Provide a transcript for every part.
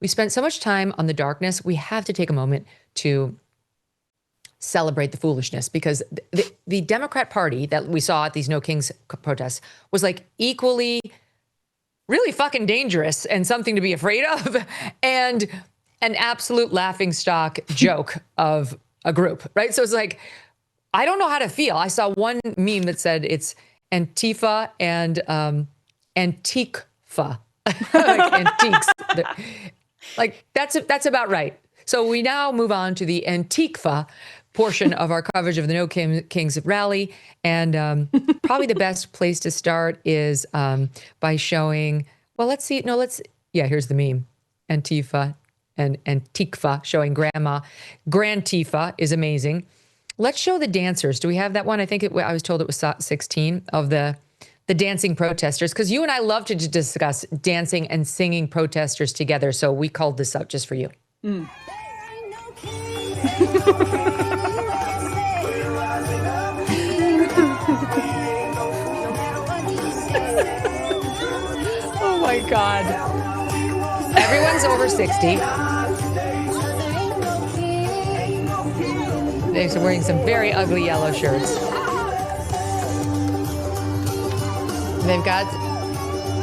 we spent so much time on the darkness. We have to take a moment to celebrate the foolishness, because the Democrat Party that we saw at these No Kings protests was like equally really fucking dangerous and something to be afraid of, and an absolute laughingstock joke of a group, right? So it's like, I don't know how to feel. I saw one meme that said it's Antifa and Antifa, like antiques. Like that's about right. So we now move on to the Antifa portion of our coverage of the No Kings rally. And probably the best place to start is by showing, well, let's see. No, here's the meme. Antifa and Antifa showing Grandma. Grandtifa is amazing. Let's show the dancers. Do we have that one? I think I was told it was 16 of the dancing protesters, because you and I love to discuss dancing and singing protesters together. So we called this up just for you. Mm. Oh my God. Everyone's over 60. They're wearing some very ugly yellow shirts. They've got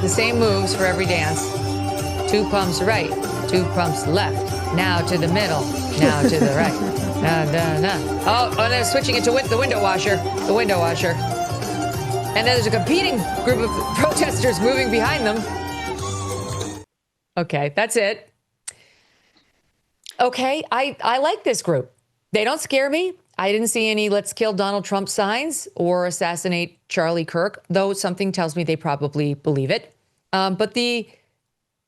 the same moves for every dance. 2 pumps right, 2 pumps left. Now to the middle, now to the right. Oh, and they're switching it to the window washer. The window washer. And then there's a competing group of protesters moving behind them. Okay, that's it. Okay, I like this group. They don't scare me. I didn't see any "let's kill Donald Trump" signs or "assassinate Charlie Kirk," though something tells me they probably believe it. But the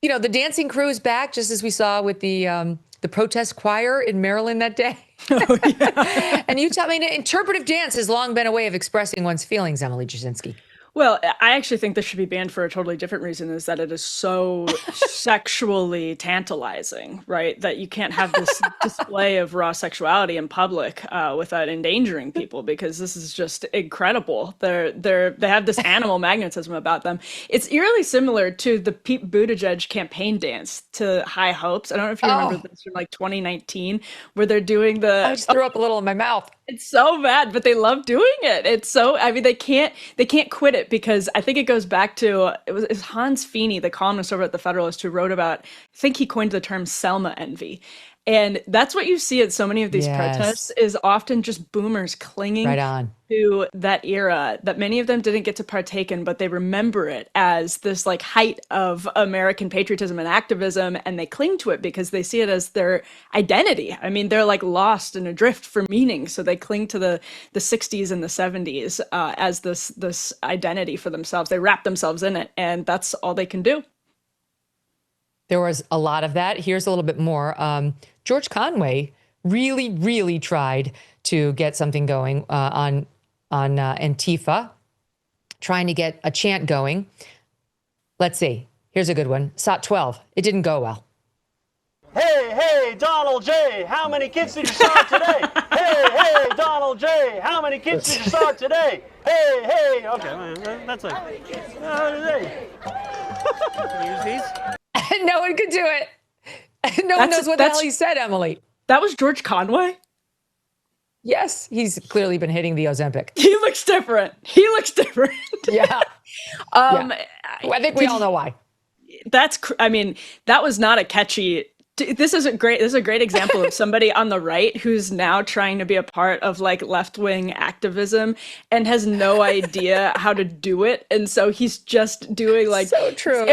dancing crew is back, just as we saw with the protest choir in Maryland that day. Oh, yeah. And you tell me, interpretive dance has long been a way of expressing one's feelings, Emily Jashinsky. Well, I actually think this should be banned for a totally different reason, is that it is so sexually tantalizing, right? That you can't have this display of raw sexuality in public without endangering people, because this is just incredible. They have this animal magnetism about them. It's eerily similar to the Pete Buttigieg campaign dance to High Hopes. I don't know if you remember this from like 2019, where they're doing the... I just threw up a little in my mouth. It's so bad, but they love doing it. It's so, I mean, they can't quit it, because I think it goes back to, it was Hans Feeney, the columnist over at The Federalist, who wrote about, I think he coined the term Selma envy. And that's what you see at so many of these protests, is often just boomers clinging to that era that many of them didn't get to partake in, but they remember it as this like height of American patriotism and activism, and they cling to it because they see it as their identity. I mean, they're like lost and adrift for meaning, so they cling to the 60s and the 70s as this identity for themselves. They wrap themselves in it, and that's all they can do. There was a lot of that. Here's a little bit more. George Conway really, really tried to get something going on Antifa, trying to get a chant going. Let's see. Here's a good one. SOT 12. It didn't go well. Hey, Donald J., how many kids did you start today? Hey, Donald J., how many kids did you start today? Hey, okay, that's it. Use these? No one could do it. No one knows what the hell he said, Emily. That was George Conway? Yes, he's clearly been hitting the Ozempic. He looks different. Yeah. I think we all know why. That was not a catchy... This is a great example of somebody on the right who's now trying to be a part of like left-wing activism and has no idea how to do it. And so he's just doing like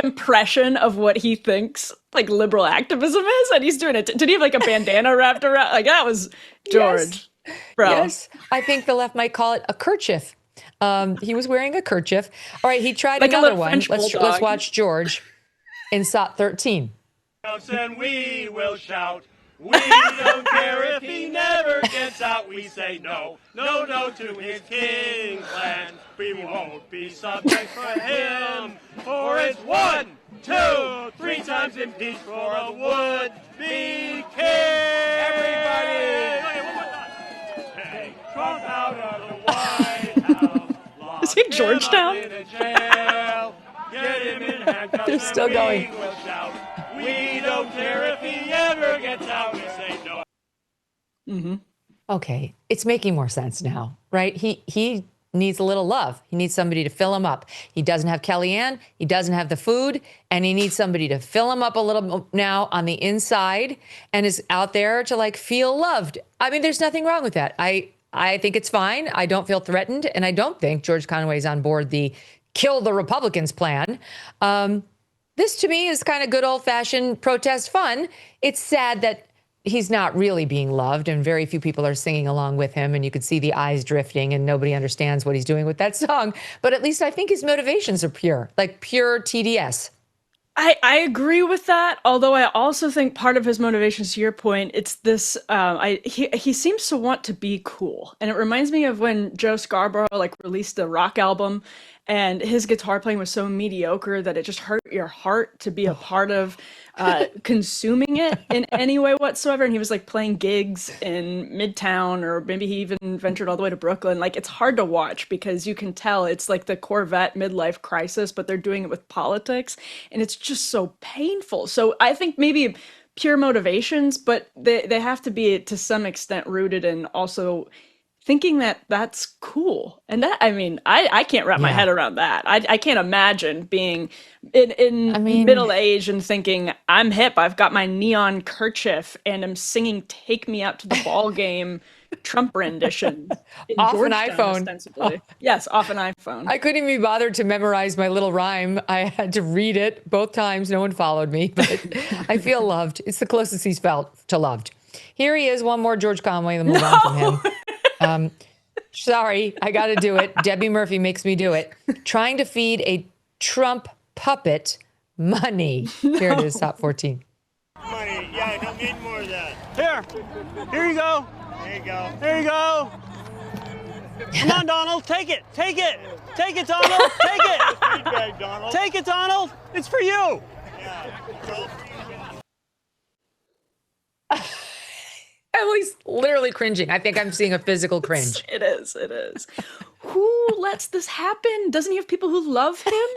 impression of what he thinks like liberal activism is. And he's doing it. Did he have like a bandana wrapped around? Like that was George. Yes. Bro. Yes. I think the left might call it a kerchief. He was wearing a kerchief. All right. He tried like another one. Let's watch George in SOT 13. And we will shout. We don't care if he never gets out. We say no to his king plan. We won't be subject for him. For it's 1, 2, 3 times impeach for a would-be king. Everybody! Hey, Trump out of the White House. Is he Georgetown? They're still going. We don't care if he ever gets out, we say no. Mm-hmm. Okay, it's making more sense now, right? He needs a little love. He needs somebody to fill him up. He doesn't have Kellyanne. He doesn't have the food, and he needs somebody to fill him up a little now on the inside, and is out there to like feel loved. I mean, there's nothing wrong with that. I think it's fine. I don't feel threatened, and I don't think George Conway's on board the kill the Republicans plan. This to me is kind of good old fashioned protest fun. It's sad that he's not really being loved, and very few people are singing along with him, and you could see the eyes drifting, and nobody understands what he's doing with that song. But at least I think his motivations are pure, like pure TDS. I agree with that, although I also think part of his motivations, to your point, it's this, he seems to want to be cool. And it reminds me of when Joe Scarborough like released a rock album, and his guitar playing was so mediocre that it just hurt your heart to be a part of consuming it in any way whatsoever. And he was like playing gigs in Midtown, or maybe he even ventured all the way to Brooklyn. Like, it's hard to watch because you can tell it's like the Corvette midlife crisis, but they're doing it with politics, and it's just so painful. So I think maybe pure motivations, but they have to be to some extent rooted in also thinking that that's cool. And that, I mean, I can't wrap my head around that. I can't imagine being in middle age and thinking, I'm hip, I've got my neon kerchief, and I'm singing Take Me Out to the Ball Game Trump rendition. Off an Georgetown, iPhone. ostensibly. Yes, off an iPhone. I couldn't even be bothered to memorize my little rhyme. I had to read it both times. No one followed me, but I feel loved. It's the closest he's felt to loved. Here he is, one more George Conway, then move on from him. Sorry, I got to do it. Debbie Murphy makes me do it. Trying to feed a Trump puppet money. Here it is, top 14. Money, yeah, I don't need more of that. Here you go. There you go. There you go. Come on, Donald, take it. Take it. Take it, Donald. Take it. Feedback, Donald. Take it, Donald. It's for you. Yeah, it's all for you. Emily's literally cringing. I think I'm seeing a physical cringe. It is. Who lets this happen? Doesn't he have people who love him?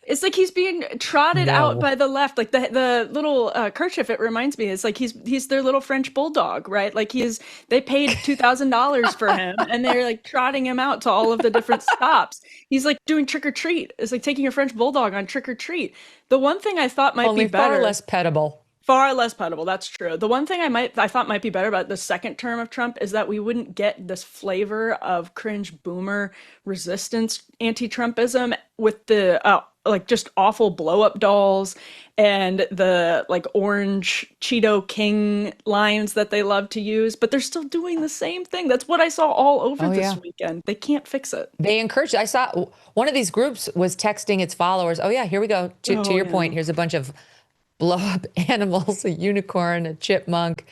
It's like he's being trotted out by the left. Like the little kerchief, it reminds me, it's like he's their little French bulldog, right? Like they paid $2,000 for him, and they're like trotting him out to all of the different stops. He's like doing trick or treat. It's like taking a French bulldog on trick or treat. The one thing I thought might Only be better, far less pettable. far less pettable. That's true. The one thing I thought might be better about the second term of Trump is that we wouldn't get this flavor of cringe boomer resistance anti-Trumpism with the like just awful blow-up dolls and the like orange Cheeto King lines that they love to use, but they're still doing the same thing. That's what I saw all over this weekend. They can't fix it. They encourage. I saw one of these groups was texting its followers. Oh yeah, here we go. To your point, here's a bunch of blow up animals, a unicorn, a chipmunk,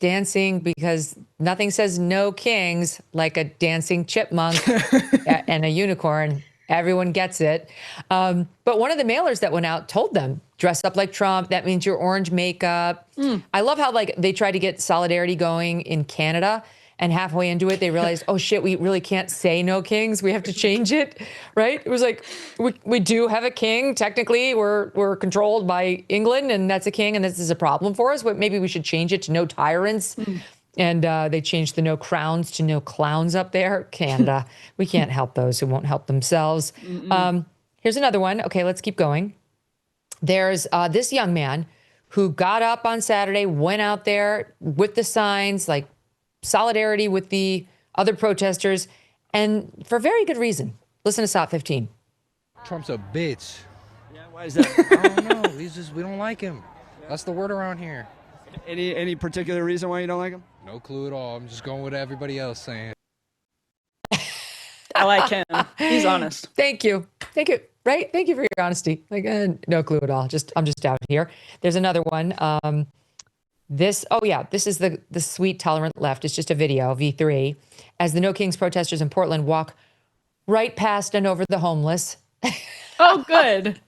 dancing, because nothing says no kings like a dancing chipmunk and a unicorn. Everyone gets it. But one of the mailers that went out told them, dress up like Trump. That means your orange makeup. I love how like they tried to get solidarity going in Canada, and halfway into it, they realized, oh shit, we really can't say no kings. We have to change it, right? It was like, we do have a king. Technically, we're controlled by England, and that's a king, and this is a problem for us. But maybe we should change it to no tyrants. And they changed the no crowns to no clowns up there. Canada, we can't help those who won't help themselves. Here's another one. Okay, let's keep going. There's this young man who got up on Saturday, went out there with the signs, like solidarity with the other protesters, and for very good reason. Listen to Stop 15. Trump's a bitch. Yeah, why is that? I don't know. We don't like him. That's the word around here. Any particular reason why you don't like him? No clue at all. I'm just going with everybody else saying. I like him. He's honest. Thank you. Right? Thank you for your honesty. Like, no clue at all. I'm just out here. There's another one. This is the sweet, tolerant left. It's just a video, V3, as the No Kings protesters in Portland walk right past and over the homeless. Oh, good.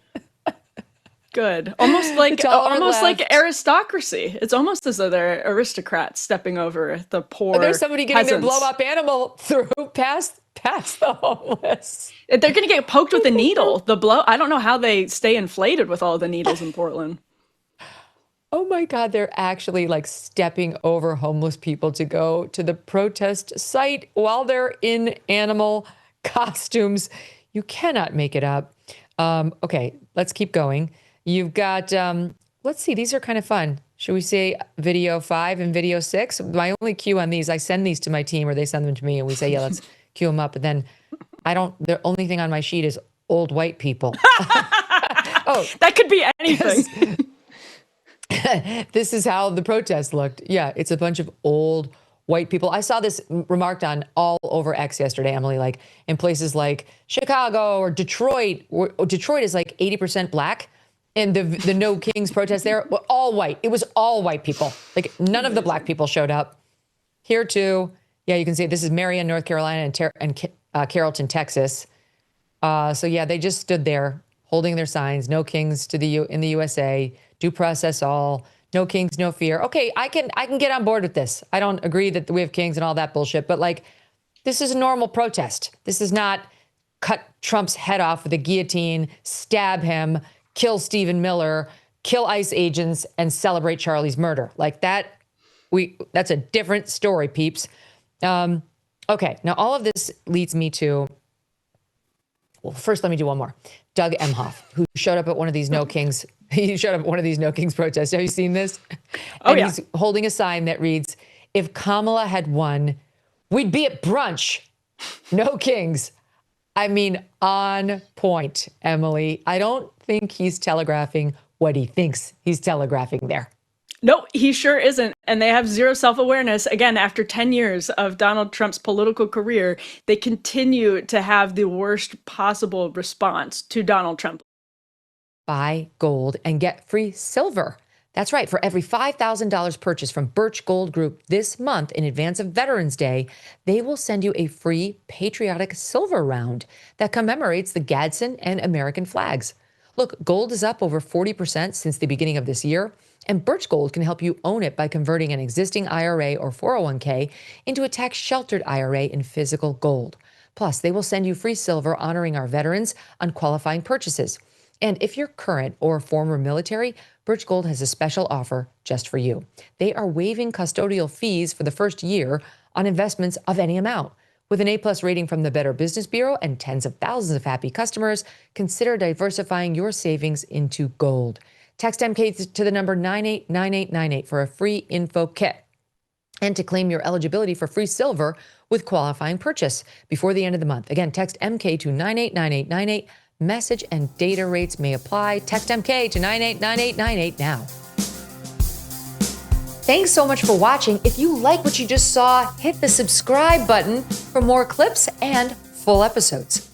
Good. Almost like aristocracy. It's almost as though they're aristocrats stepping over the poor. There's somebody getting peasants. their blow-up animal through past the homeless. They're going to get poked with a needle. I don't know how they stay inflated with all the needles in Portland. Oh my God, they're actually like stepping over homeless people to go to the protest site while they're in animal costumes. You cannot make it up. Okay, let's keep going. You've got, let's see, these are kind of fun. Should we say video 5 and video 6? My only cue on these, I send these to my team or they send them to me and we say, yeah, let's cue them up. And then the only thing on my sheet is old white people. Oh, That could be anything. this is how the protest looked. Yeah, it's a bunch of old white people. I saw this remarked on all over X yesterday, Emily, like in places like Chicago or Detroit. Detroit is like 80% black. And the No Kings protest there were all white. It was all white people. Like none of the black people showed up. Here too. Yeah, you can see this is Marion, North Carolina and Carrollton, Texas. So yeah, they just stood there holding their signs. No Kings in the USA. Due process all. No kings, no fear. Okay, I can get on board with this. I don't agree that we have kings and all that bullshit, but like, this is a normal protest. This is not cut Trump's head off with a guillotine, stab him, kill Stephen Miller, kill ICE agents, and celebrate Charlie's murder. Like that, that's a different story, peeps. Okay, now all of this leads me to, well, first let me do one more. Doug Emhoff, who showed up at one of these No Kings. He showed up at one of these No Kings protests. Have you seen this? Oh, yeah. He's holding a sign that reads, "If Kamala had won, we'd be at brunch. No Kings." I mean, on point, Emily. I don't think he's telegraphing what he thinks he's telegraphing there. No, he sure isn't. And they have zero self-awareness. Again, after 10 years of Donald Trump's political career, they continue to have the worst possible response to Donald Trump. Buy gold and get free silver. That's right. For every $5,000 purchased from Birch Gold Group this month in advance of Veterans Day, they will send you a free patriotic silver round that commemorates the Gadsden and American flags. Look, gold is up over 40% since the beginning of this year, and Birch Gold can help you own it by converting an existing IRA or 401k into a tax-sheltered IRA in physical gold. Plus, they will send you free silver honoring our veterans on qualifying purchases. And if you're current or former military, Birch Gold has a special offer just for you. They are waiving custodial fees for the first year on investments of any amount. With an A+ rating from the Better Business Bureau and tens of thousands of happy customers, consider diversifying your savings into gold. Text MK to the number 989898 for a free info kit and to claim your eligibility for free silver with qualifying purchase before the end of the month. Again, text MK to 989898. Message and data rates may apply. Text MK to 989898 now. Thanks so much for watching. If you like what you just saw, hit the subscribe button for more clips and full episodes.